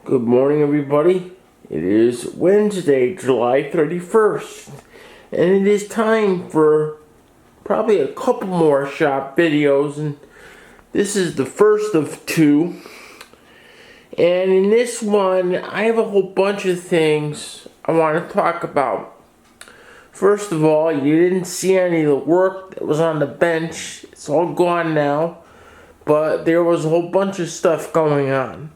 Good morning, everybody. It is Wednesday, July 31st, and it is time for probably a couple more shop videos, and this is the first of two. And in this one, I have a whole bunch of things I want to talk about. First of all, you didn't see any of the work that was on the bench. It's all gone now, but there was a whole bunch of stuff going on.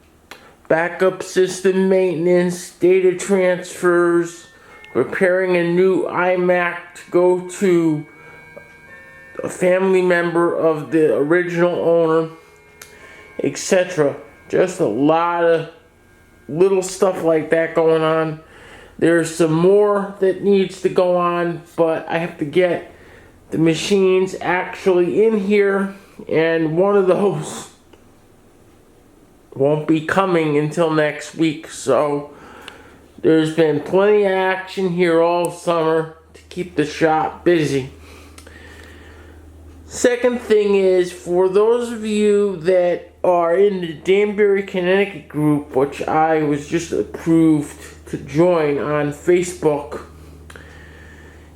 Backup system maintenance, data transfers, preparing a new iMac to go to a family member of the original owner, etc. Just a lot of little stuff like that going on. There's some more that needs to go on, but I have to get the machines actually in here, and one of those won't be coming until next week. So there's been plenty of action here all summer to keep the shop busy. Second thing is, for those of you that are in the Danbury, Connecticut group, which I was just approved to join on Facebook,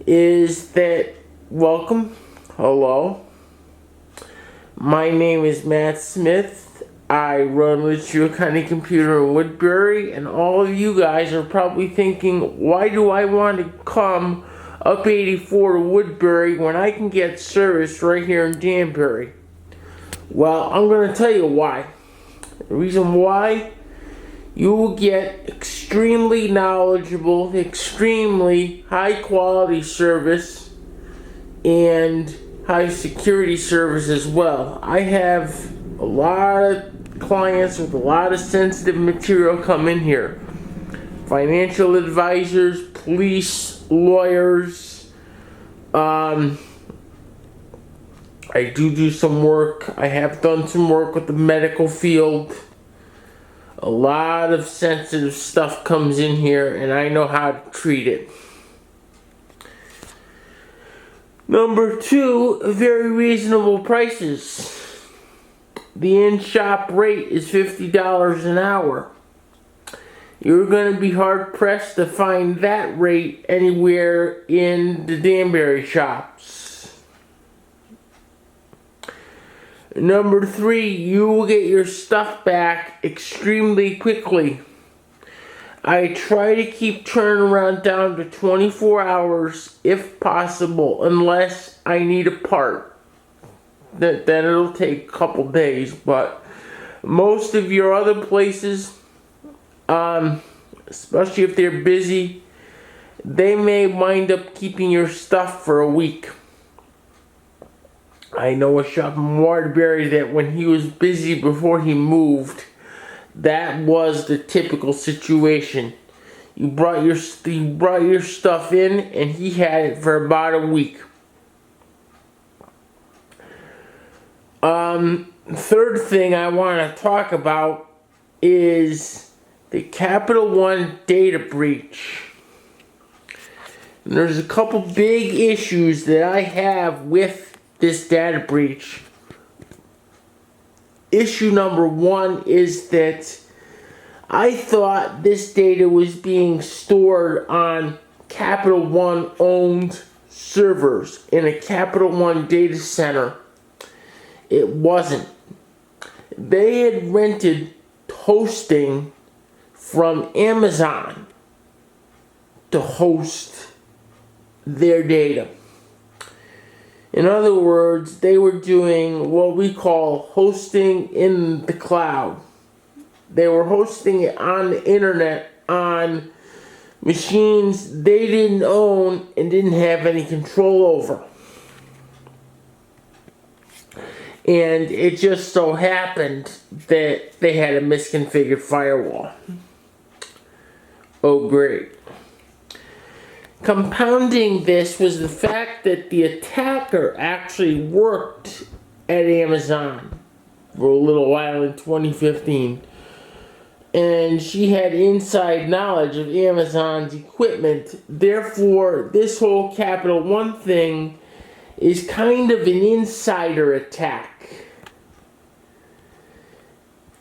is that welcome, hello. My name is Matt Smith. I run Litchfield County Computer in Woodbury, and all of you guys are probably thinking, why do I want to come up 84 to Woodbury when I can get service right here in Danbury? Well, I'm going to tell you why. The reason why: you will get extremely knowledgeable, extremely high quality service, and high security service as well. I have a lot of clients with a lot of sensitive material come in here. Financial advisors, police, lawyers. I do some work. I have done some work with the medical field. A lot of sensitive stuff comes in here, and I know how to treat it. Number two, very reasonable prices. The in-shop rate is $50 an hour. You're going to be hard-pressed to find that rate anywhere in the Danbury shops. Number three, you will get your stuff back extremely quickly. I try to keep turnaround down to 24 hours if possible, unless I need a part. Then it'll take a couple days, but most of your other places, especially if they're busy, they may wind up keeping your stuff for a week. I know a shop in Waterbury that when he was busy before he moved, that was the typical situation. You brought your stuff in, and he had it for about a week. Third thing I want to talk about is the Capital One data breach. And there's a couple big issues that I have with this data breach. Issue number one is that I thought this data was being stored on Capital One owned servers in a Capital One data center. It wasn't. They had rented hosting from Amazon to host their data. In other words, they were doing what we call hosting in the cloud. They were hosting it on the internet on machines they didn't own and didn't have any control over. And it just so happened that they had a misconfigured firewall. Oh, great. Compounding this was the fact that the attacker actually worked at Amazon for a little while in 2015. And she had inside knowledge of Amazon's equipment. Therefore, this whole Capital One thing is kind of an insider attack.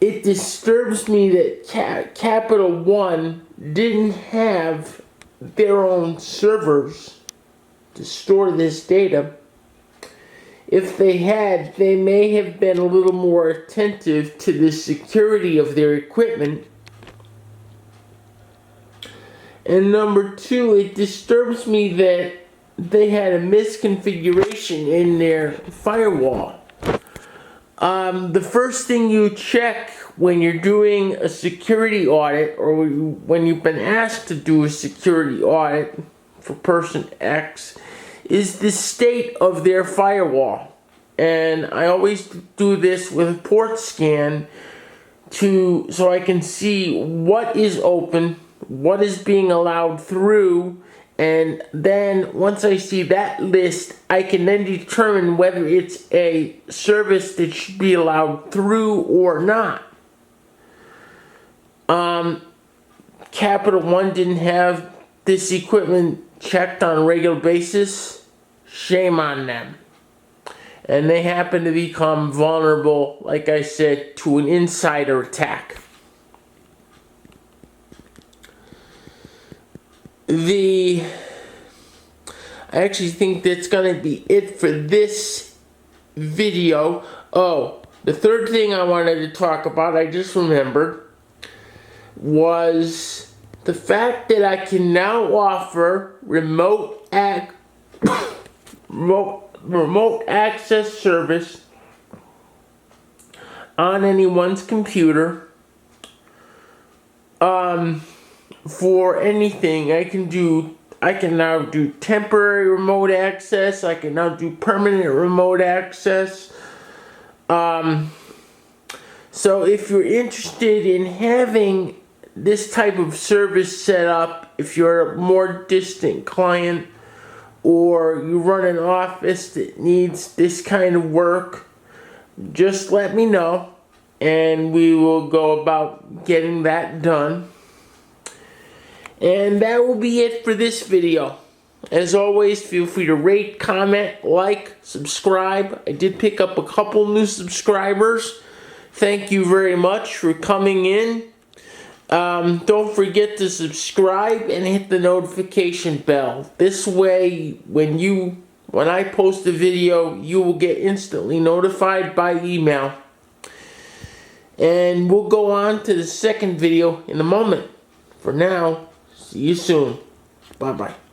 it disturbs me that Capital One didn't have their own servers to store this data. If they had, they may have been a little more attentive to the security of their equipment. And number two, it disturbs me that they had a misconfiguration in their firewall. The first thing you check when you're doing a security audit, or when you've been asked to do a security audit for person X, is the state of their firewall. And I always do this with a port scan so I can see what is open, what is being allowed through, and then once I see that list, I can then determine whether it's a service that should be allowed through or not. Capital One didn't have this equipment checked on a regular basis. Shame on them. And they happen to become vulnerable, like I said, to an insider attack. I actually think that's going to be it for this video. Oh, the third thing I wanted to talk about, I just remembered, was the fact that I can now offer remote access service on anyone's computer. For anything, I can now do temporary remote access. I can now do permanent remote access. So if you're interested in having this type of service set up, if you're a more distant client, or you run an office that needs this kind of work, just let me know and we will go about getting that done. And that will be it for this video. As always, feel free to rate, comment, like, subscribe. I did pick up a couple new subscribers. Thank you very much for coming in. Don't forget to subscribe and hit the notification bell. This way, when I post a video, you will get instantly notified by email. And we'll go on to the second video in a moment. For now, see you soon. Bye-bye.